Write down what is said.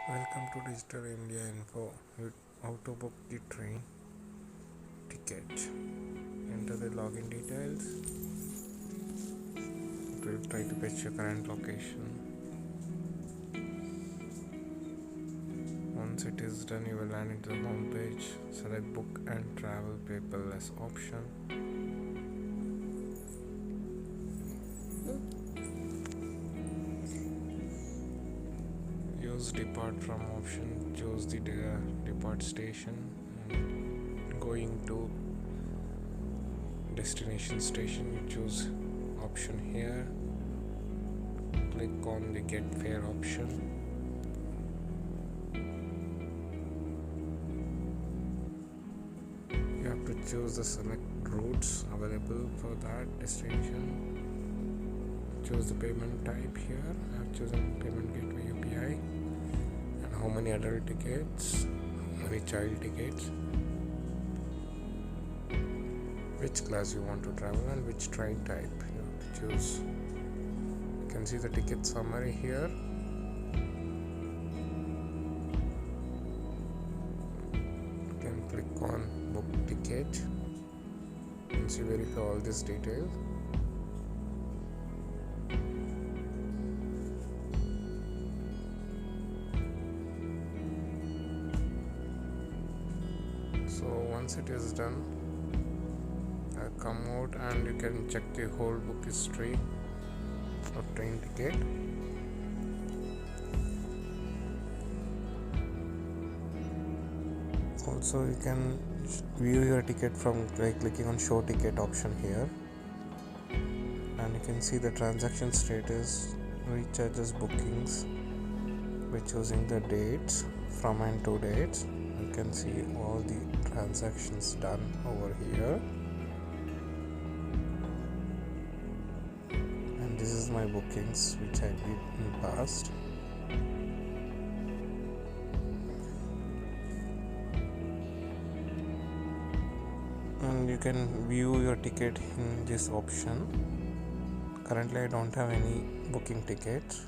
Welcome to Digital India Info. How to book the train ticket. Enter the login details. It will try to fetch your current location. Once it is done, you will land into the home page. Select book and travel paperless option. Use depart from option. Choose the depart station and going to destination station. You choose option here. Click on the get fare option. You have to choose the select routes available for that destination. Choose the payment type here. I have chosen payment gateway UPI. And how many adult tickets, how many child tickets, which class you want to travel, and which train type you have to choose. You can see the ticket summary here. You can click on book ticket. Once you verify all this detail, so once it is done, come out and you can check the whole book history of train ticket. Also, you can view your ticket from clicking on show ticket option here, and you can see the transaction status, recharges, bookings by choosing the dates, from and to dates. You can see all the transactions done over here, and this is my bookings which I did in past. And you can view your ticket in this option. Currently I don't have any booking tickets.